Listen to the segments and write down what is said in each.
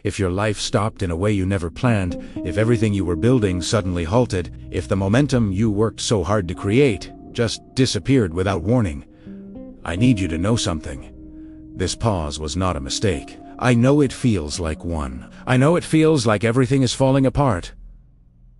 if your life stopped in a way you never planned, if everything you were building suddenly halted, if the momentum you worked so hard to create just disappeared without warning. I need you to know something. This pause was not a mistake. I know it feels like one. I know it feels like everything is falling apart.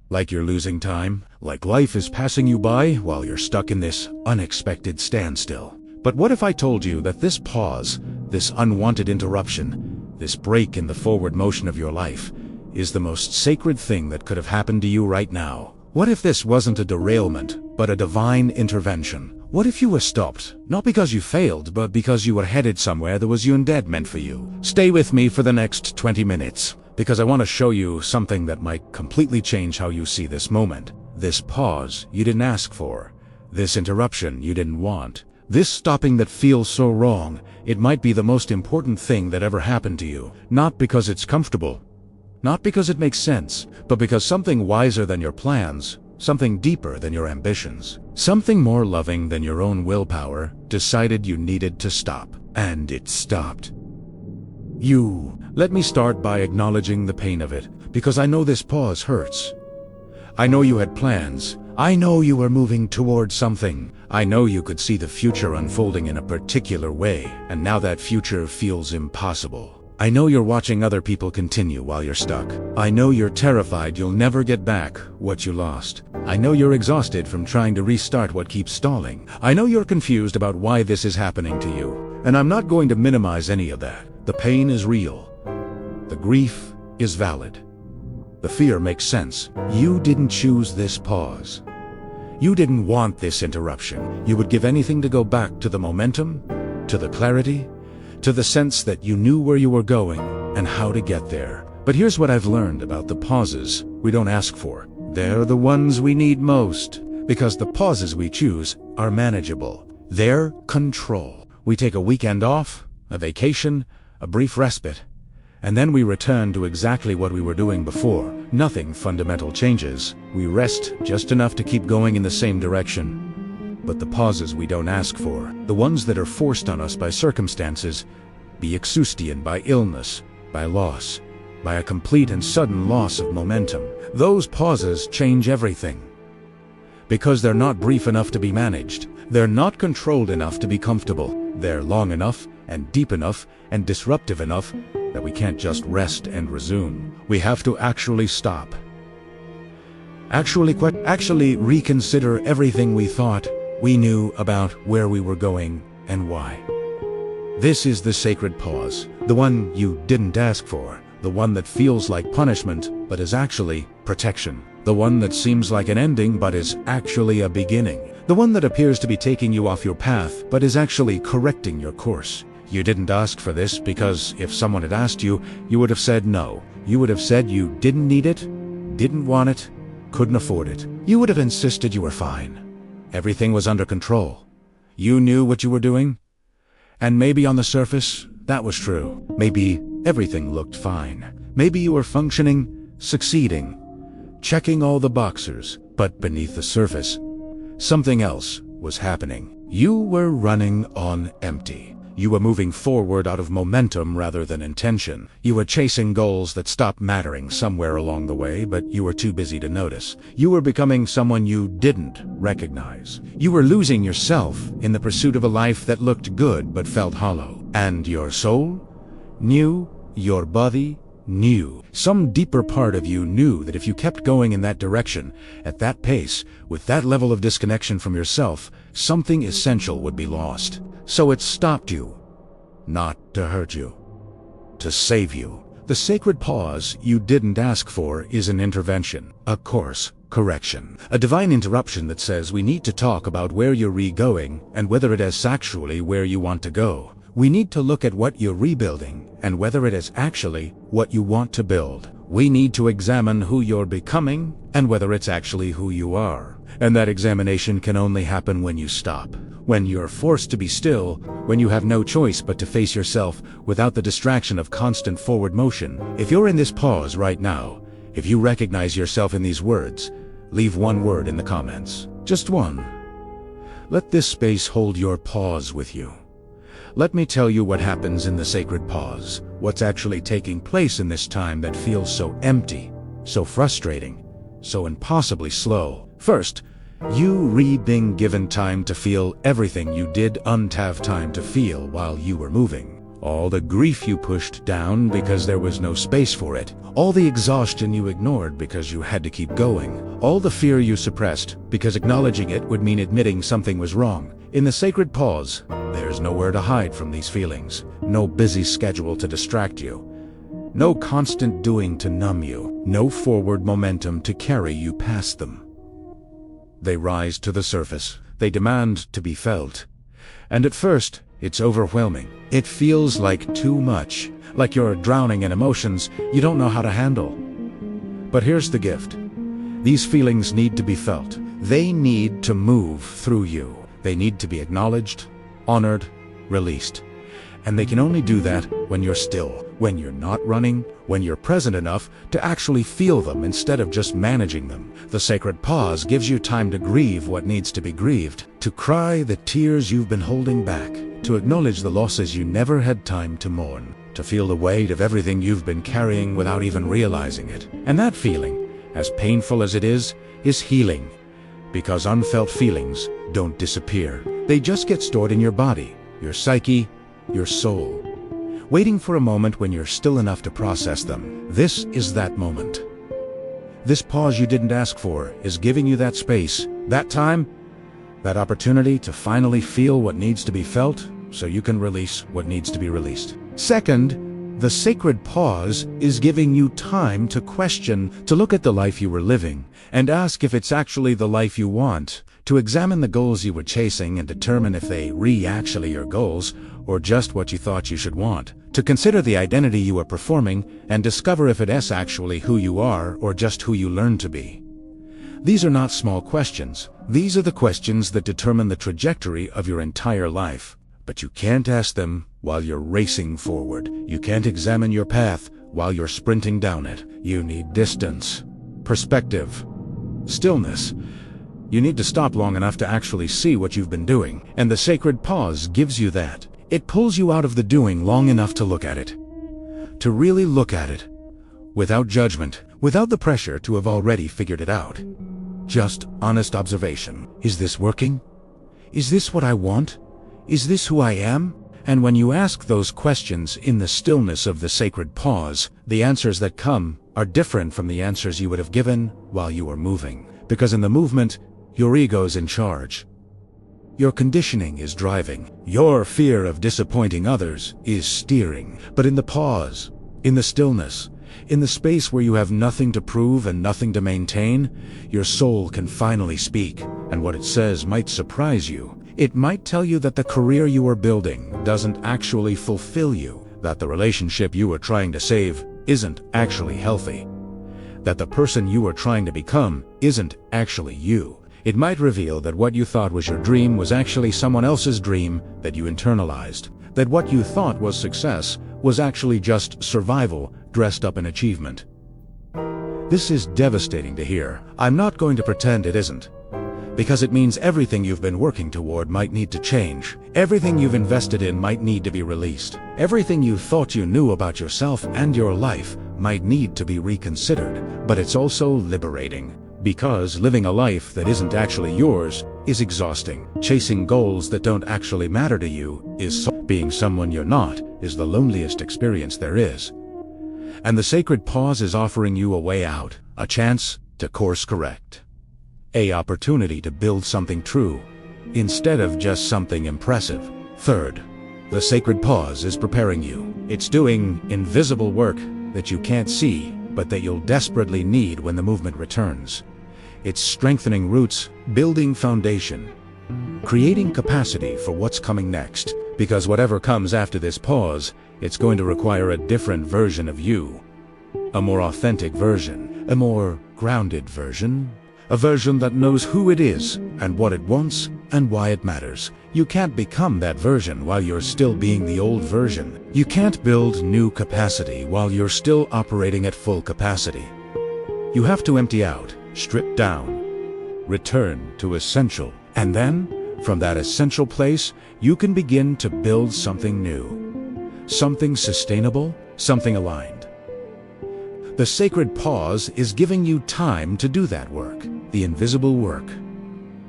Like you're losing time, like life is passing you by while you're stuck in this unexpected standstill. But what if I told you that this pause, this unwanted interruption, this break in the forward motion of your life, is the most sacred thing that could have happened to you right now? What if this wasn't a derailment, but a divine intervention? What if you were stopped, not because you failed, but because you were headed somewhere that was indeed meant for you? Stay with me for the next 20 minutes, because I want to show you something that might completely change how you see this moment. This pause you didn't ask for. This interruption you didn't want. This stopping that feels so wrong. It might be the most important thing that ever happened to you. Not because it's comfortable, not because it makes sense, but because something wiser than your plans, something deeper than your ambitions, something more loving than your own willpower, decided you needed to stop. And it stopped. Let me start by acknowledging the pain of it, because I know this pause hurts. I know you had plans. I know you were moving toward something. I know you could see the future unfolding in a particular way, and now that future feels impossible. I know you're watching other people continue while you're stuck. I know you're terrified you'll never get back what you lost. I know you're exhausted from trying to restart what keeps stalling. I know you're confused about why this is happening to you. And I'm not going to minimize any of that. The pain is real. The grief is valid. The fear makes sense. You didn't choose this pause. You didn't want this interruption. You would give anything to go back to the momentum, to the clarity, to the sense that you knew where you were going and how to get there. But here's what I've learned about the pauses we don't ask for. They're the ones we need most, because the pauses we choose are manageable. They're control. We take a weekend off, a vacation, a brief respite, and then we return to exactly what we were doing before. Nothing fundamental changes. We rest just enough to keep going in the same direction. But the pauses we don't ask for, the ones that are forced on us by circumstances, be exhaustion, by illness, by loss, by a complete and sudden loss of momentum, those pauses change everything. Because they're not brief enough to be managed. They're not controlled enough to be comfortable. They're long enough and deep enough and disruptive enough that we can't just rest and resume. We have to actually stop. Actually reconsider everything we thought we knew about where we were going and why. This is the sacred pause, the one you didn't ask for, the one that feels like punishment but is actually protection, the one that seems like an ending but is actually a beginning, the one that appears to be taking you off your path but is actually correcting your course. You didn't ask for this because if someone had asked you, you would have said no. You would have said you didn't need it, didn't want it, couldn't afford it. You would have insisted you were fine. Everything was under control. You knew what you were doing. And maybe on the surface, that was true. Maybe everything looked fine. Maybe you were functioning, succeeding, checking all the boxes. But beneath the surface, something else was happening. You were running on empty. You were moving forward out of momentum rather than intention. You were chasing goals that stopped mattering somewhere along the way, but you were too busy to notice. You were becoming someone you didn't recognize. You were losing yourself in the pursuit of a life that looked good but felt hollow. And your soul knew, your body knew. Some deeper part of you knew that if you kept going in that direction, at that pace, with that level of disconnection from yourself, something essential would be lost. So it stopped you, not to hurt you, to save you. The sacred pause you didn't ask for is an intervention, a course correction, a divine interruption that says we need to talk about where you're going and whether it is actually where you want to go. We need to look at what you're rebuilding and whether it is actually what you want to build. We need to examine who you're becoming and whether it's actually who you are. And that examination can only happen when you stop. When you're forced to be still, when you have no choice but to face yourself without the distraction of constant forward motion. If you're in this pause right now, if you recognize yourself in these words, leave one word in the comments. Just one. Let this space hold your pause with you. Let me tell you what happens in the sacred pause. what's actually taking place in this time that feels so empty, so frustrating, so impossibly slow. First, you being given time to feel everything you didn't have time to feel while you were moving. All the grief you pushed down because there was no space for it. All the exhaustion you ignored because you had to keep going. All the fear you suppressed because acknowledging it would mean admitting something was wrong. In the sacred pause, there's nowhere to hide from these feelings. No busy schedule to distract you. No constant doing to numb you. No forward momentum to carry you past them. They rise to the surface. They demand to be felt. And at first, it's overwhelming. It feels like too much, like you're drowning in emotions you don't know how to handle. But here's the gift. These feelings need to be felt. They need to move through you. They need to be acknowledged, honored, released. And they can only do that when you're still, when you're not running, when you're present enough to actually feel them instead of just managing them. The sacred pause gives you time to grieve what needs to be grieved, to cry the tears you've been holding back, to acknowledge the losses you never had time to mourn, to feel the weight of everything you've been carrying without even realizing it. And that feeling, as painful as it is healing. Because unfelt feelings don't disappear. They just get stored in your body, your psyche, your soul, waiting for a moment when you're still enough to process them. This is that moment. This pause you didn't ask for is giving you that space, that time, that opportunity to finally feel what needs to be felt so you can release what needs to be released. Second, the sacred pause is giving you time to question, to look at the life you were living and ask if it's actually the life you want, to examine the goals you were chasing and determine if they actually your goals or just what you thought you should want, to consider the identity you are performing and discover if it is actually who you are or just who you learned to be. These are not small questions. These are the questions that determine the trajectory of your entire life. But you can't ask them while you're racing forward. You can't examine your path while you're sprinting down it. You need distance, perspective, stillness. You need to stop long enough to actually see what you've been doing, and the sacred pause gives you that. It pulls you out of the doing long enough to look at it. To really look at it, without judgment, without the pressure to have already figured it out. Just honest observation. Is this working? Is this what I want? Is this who I am? And when you ask those questions in the stillness of the sacred pause, the answers that come are different from the answers you would have given while you were moving. Because in the movement, your ego's in charge. Your conditioning is driving. Your fear of disappointing others is steering. But in the pause, in the stillness, in the space where you have nothing to prove and nothing to maintain, your soul can finally speak. And what it says might surprise you. It might tell you that the career you are building doesn't actually fulfill you, that the relationship you are trying to save isn't actually healthy, that the person you are trying to become isn't actually you. It might reveal that what you thought was your dream was actually someone else's dream that you internalized, that what you thought was success was actually just survival dressed up in achievement. This is devastating to hear. I'm not going to pretend it isn't. Because it means everything you've been working toward might need to change. Everything you've invested in might need to be released. Everything you thought you knew about yourself and your life might need to be reconsidered. But it's also liberating. Because living a life that isn't actually yours is exhausting. Chasing goals that don't actually matter to you is being someone you're not is the loneliest experience there is. And the sacred pause is offering you a way out, a chance to course correct. An opportunity to build something true, instead of just something impressive. Third, the sacred pause is preparing you. It's doing invisible work that you can't see, but that you'll desperately need when the movement returns. It's strengthening roots, building foundation, creating capacity for what's coming next. Because whatever comes after this pause, it's going to require a different version of you. A more authentic version, a more grounded version. A version that knows who it is, and what it wants, and why it matters. You can't become that version while you're still being the old version. You can't build new capacity while you're still operating at full capacity. You have to empty out, strip down, return to essential. And then, from that essential place, you can begin to build something new. Something sustainable, something aligned. The sacred pause is giving you time to do that work, the invisible work,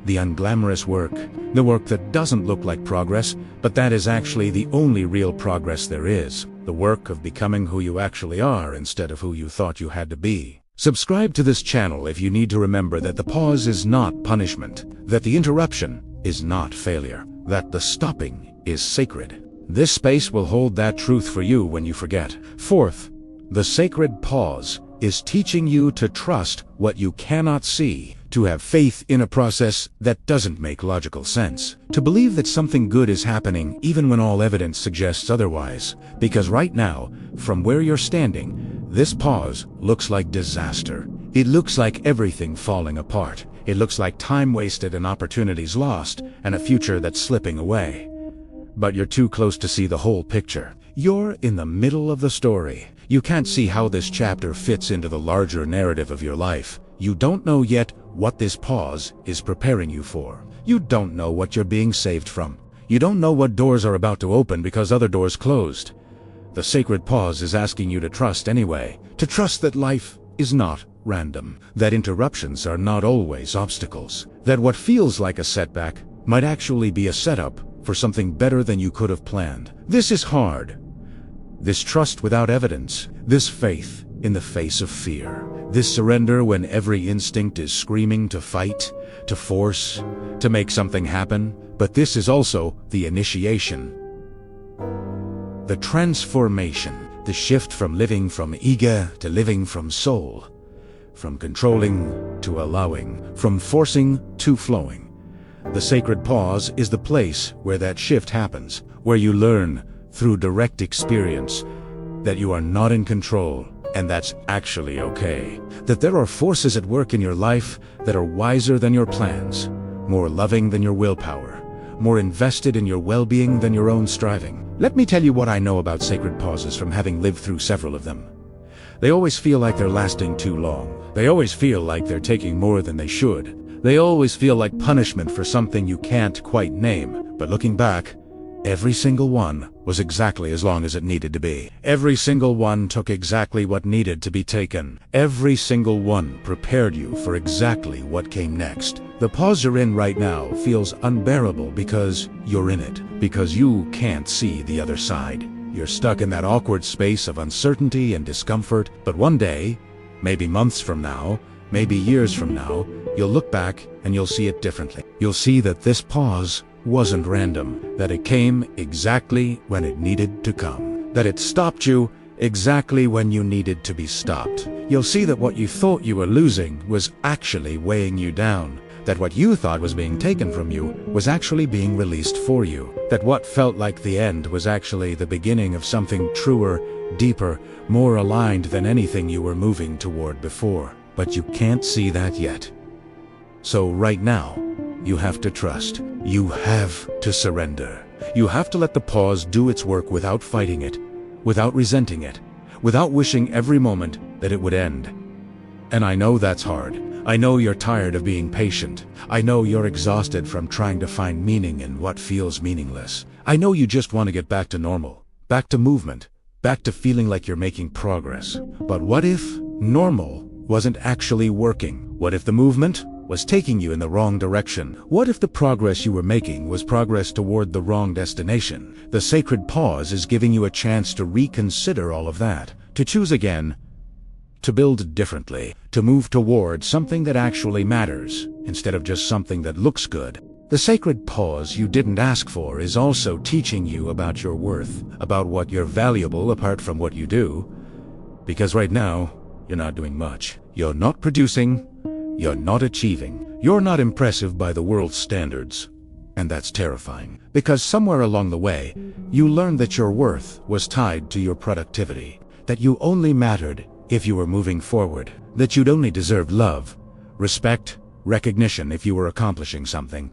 the unglamorous work, the work that doesn't look like progress, but that is actually the only real progress there is, the work of becoming who you actually are instead of who you thought you had to be. Subscribe to this channel if you need to remember that the pause is not punishment, that the interruption is not failure, that the stopping is sacred. This space will hold that truth for you when you forget. Fourth, the sacred pause is teaching you to trust what you cannot see, to have faith in a process that doesn't make logical sense, to believe that something good is happening even when all evidence suggests otherwise. Because right now, from where you're standing, this pause looks like disaster. It looks like everything falling apart. It looks like time wasted and opportunities lost, and a future that's slipping away. But you're too close to see the whole picture. You're in the middle of the story. You can't see how this chapter fits into the larger narrative of your life. You don't know yet what this pause is preparing you for. You don't know what you're being saved from. You don't know what doors are about to open because other doors closed. The sacred pause is asking you to trust anyway, to trust that life is not random, that interruptions are not always obstacles, that what feels like a setback might actually be a setup for something better than you could have planned. This is hard. This trust without evidence, this faith in the face of fear, this surrender when every instinct is screaming to fight, to force, to make something happen. But this is also the initiation, the transformation, the shift from living from ego to living from soul, from controlling to allowing, from forcing to flowing. The sacred pause is the place where that shift happens, where you learn through direct experience that you are not in control, and that's actually okay. That there are forces at work in your life that are wiser than your plans, more loving than your willpower, more invested in your well-being than your own striving. Let me tell you what I know about sacred pauses from having lived through several of them. They always feel like they're lasting too long. They always feel like they're taking more than they should. They always feel like punishment for something you can't quite name. But looking back, every single one was exactly as long as it needed to be. Every single one took exactly what needed to be taken. Every single one prepared you for exactly what came next. The pause you're in right now feels unbearable because you're in it, because you can't see the other side. You're stuck in that awkward space of uncertainty and discomfort, but one day, maybe months from now, maybe years from now, you'll look back and you'll see it differently. You'll see that this pause wasn't random, that it came exactly when it needed to come, that it stopped you exactly when you needed to be stopped. You'll see that what you thought you were losing was actually weighing you down, that what you thought was being taken from you was actually being released for you, that what felt like the end was actually the beginning of something truer, deeper, more aligned than anything you were moving toward before. But you can't see that yet. So right now, you have to trust. You have to surrender. You have to let the pause do its work without fighting it, without resenting it, without wishing every moment that it would end. And I know that's hard. I know you're tired of being patient. I know you're exhausted from trying to find meaning in what feels meaningless. I know you just want to get back to normal, back to movement, back to feeling like you're making progress. But what if normal wasn't actually working? What if the movement was taking you in the wrong direction? What if the progress you were making was progress toward the wrong destination? The sacred pause is giving you a chance to reconsider all of that, to choose again, to build differently, to move toward something that actually matters, instead of just something that looks good. The sacred pause you didn't ask for is also teaching you about your worth, about what you're valuable apart from what you do. Because right now, you're not doing much. You're not producing. You're not achieving. You're not impressive by the world's standards. And that's terrifying. Because somewhere along the way, you learned that your worth was tied to your productivity. That you only mattered if you were moving forward. That you'd only deserved love, respect, recognition if you were accomplishing something.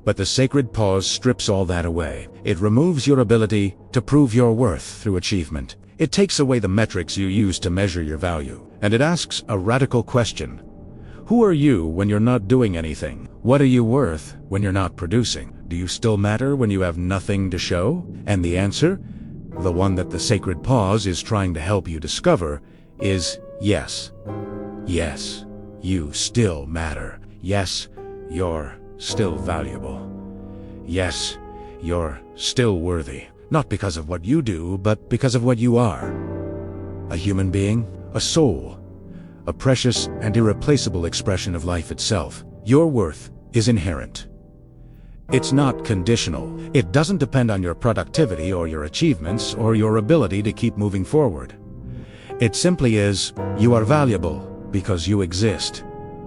But the sacred pause strips all that away. It removes your ability to prove your worth through achievement. It takes away the metrics you use to measure your value. And it asks a radical question. Who are you when you're not doing anything? What are you worth when you're not producing? Do you still matter when you have nothing to show? And the answer? the one that the sacred pause is trying to help you discover, is yes. Yes, you still matter. Yes, you're still valuable. Yes, you're still worthy. Not because of what you do, but because of what you are. A human being, a soul, a precious and irreplaceable expression of life itself. Your worth is inherent. It's not conditional. It doesn't depend on your productivity or your achievements or your ability to keep moving forward. It simply is, you are valuable because you exist.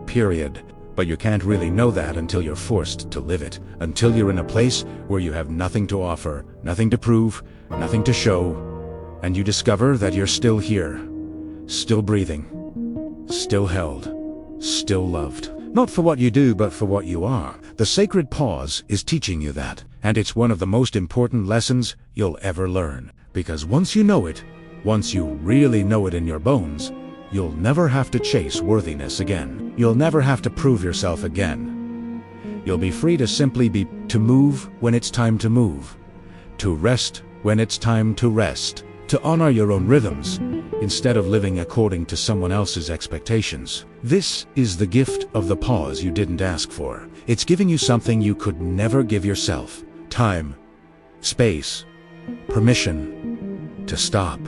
Period. But you can't really know that until you're forced to live it, until you're in a place where you have nothing to offer, nothing to prove, nothing to show, and you discover that you're still here, still breathing, still held, still loved. Not for what you do, but for what you are. The sacred pause is teaching you that, and it's one of the most important lessons you'll ever learn. Because once you know it, once you really know it in your bones, you'll never have to chase worthiness again. You'll never have to prove yourself again. You'll be free to simply be, to move when it's time to move, to rest when it's time to rest, to honor your own rhythms, instead of living according to someone else's expectations. This is the gift of the pause you didn't ask for. It's giving you something you could never give yourself. Time, space, permission to stop,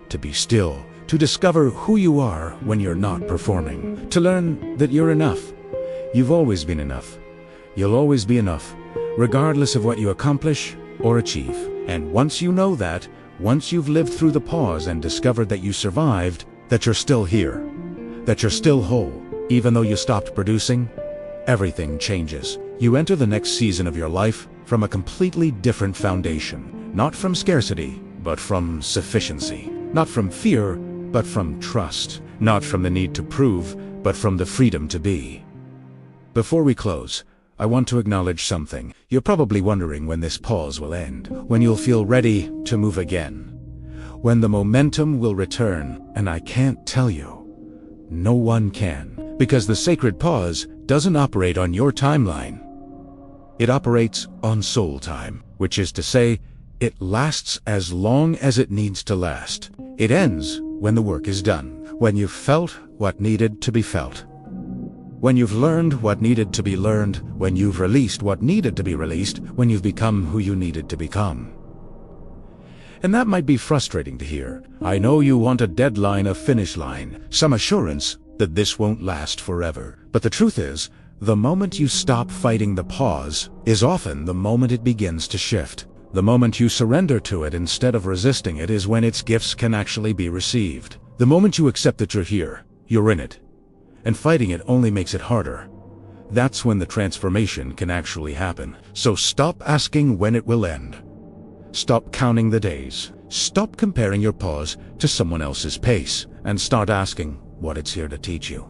to be still, to discover who you are when you're not performing, to learn that you're enough. You've always been enough. You'll always be enough, regardless of what you accomplish or achieve. And once you know that, once you've lived through the pause and discovered that you survived, that you're still here, that you're still whole, even though you stopped producing, everything changes. You enter the next season of your life from a completely different foundation, not from scarcity, but from sufficiency, not from fear, but from trust, not from the need to prove, but from the freedom to be. Before we close, I want to acknowledge something. You're probably wondering when this pause will end, when you'll feel ready to move again, when the momentum will return, and I can't tell you. No one can, because the sacred pause doesn't operate on your timeline. It operates on soul time, which is to say, it lasts as long as it needs to last. It ends when the work is done, when you've felt what needed to be felt, when you've learned what needed to be learned, when you've released what needed to be released, when you've become who you needed to become. And that might be frustrating to hear. I know you want a deadline, a finish line, some assurance that this won't last forever. But the truth is, the moment you stop fighting the pause is often the moment it begins to shift. The moment you surrender to it instead of resisting it is when its gifts can actually be received. The moment you accept that you're here, you're in it, and fighting it only makes it harder. That's when the transformation can actually happen. So stop asking when it will end. Stop counting the days. Stop comparing your pause to someone else's pace, and start asking what it's here to teach you,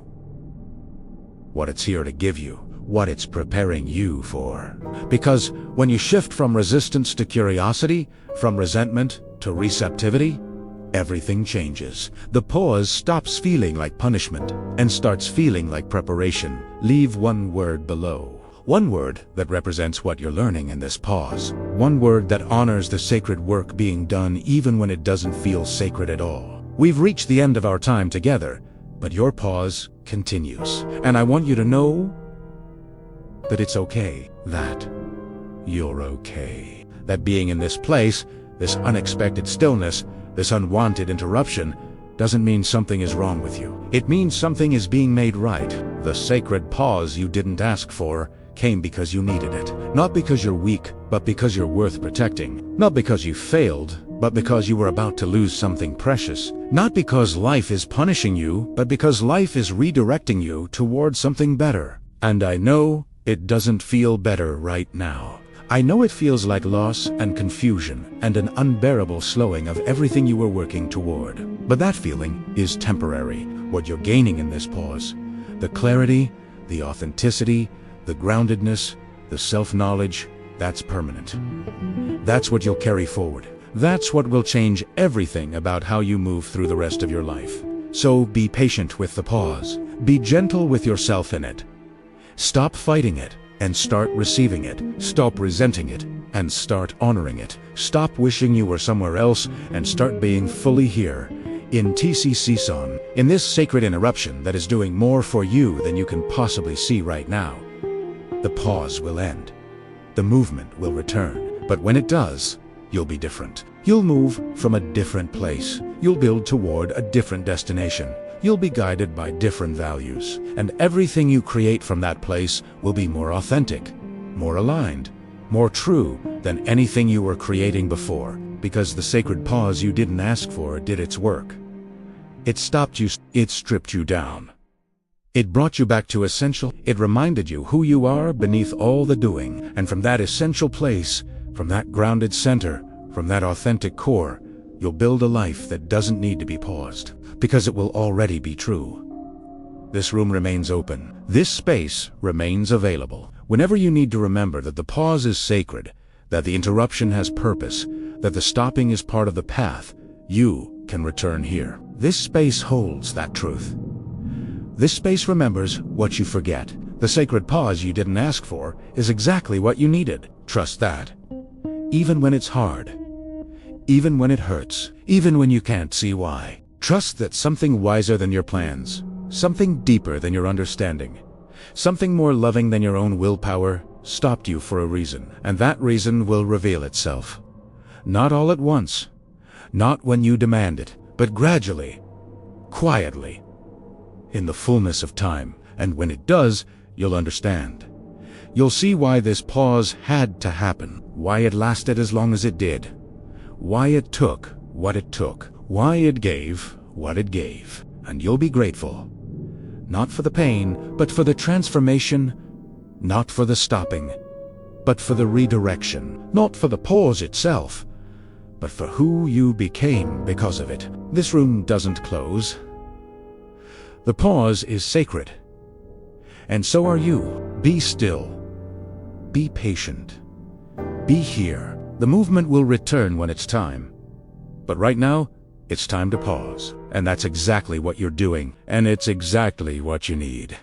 what it's here to give you, what it's preparing you for. Because when you shift from resistance to curiosity, from resentment to receptivity, everything changes. The pause stops feeling like punishment and starts feeling like preparation. Leave one word below. One word that represents what you're learning in this pause. One word that honors the sacred work being done even when it doesn't feel sacred at all. We've reached the end of our time together, but your pause continues. And I want you to know that it's okay, that you're okay. That being in this place, this unexpected stillness, this unwanted interruption, doesn't mean something is wrong with you. It means something is being made right. The sacred pause you didn't ask for came because you needed it. Not because you're weak, but because you're worth protecting. Not because you failed, but because you were about to lose something precious. Not because life is punishing you, but because life is redirecting you towards something better. And I know it doesn't feel better right now. I know it feels like loss and confusion and an unbearable slowing of everything you were working toward. But that feeling is temporary. What you're gaining in this pause, the clarity, the authenticity, the groundedness, the self-knowledge, that's permanent. That's what you'll carry forward. That's what will change everything about how you move through the rest of your life. So be patient with the pause. Be gentle with yourself in it. Stop fighting it. and start receiving it. Stop resenting it and start honoring it. Stop wishing you were somewhere else and start being fully here in TCC Son, in this sacred interruption that is doing more for you than you can possibly see right now. The pause will end. The movement will return. But when it does, you'll be different. You'll move from a different place. You'll build toward a different destination. You'll be guided by different values. And everything you create from that place will be more authentic, more aligned, more true than anything you were creating before, because the sacred pause you didn't ask for did its work. It stopped you, it stripped you down. It brought you back to essential. It reminded you who you are beneath all the doing. And from that essential place, from that grounded center, from that authentic core, you'll build a life that doesn't need to be paused, because it will already be true. This room remains open. This space remains available. Whenever you need to remember that the pause is sacred, that the interruption has purpose, that the stopping is part of the path, you can return here. This space holds that truth. This space remembers what you forget. The sacred pause you didn't ask for is exactly what you needed. Trust that. Even when it's hard. Even when it hurts. Even when you can't see why. Trust that something wiser than your plans, something deeper than your understanding, something more loving than your own willpower stopped you for a reason. And that reason will reveal itself. Not all at once. Not when you demand it, but gradually, quietly, in the fullness of time. And when it does, you'll understand. You'll see why this pause had to happen, why it lasted as long as it did, why it took what it took, why it gave what it gave. And you'll be grateful, not for the pain, but for the transformation, not for the stopping, but for the redirection, not for the pause itself, but for who you became because of it. This room doesn't close. The pause is sacred, and so are you. Be still. Be patient. Be here. The movement will return when it's time. But right now, it's time to pause. And that's exactly what you're doing, and it's exactly what you need.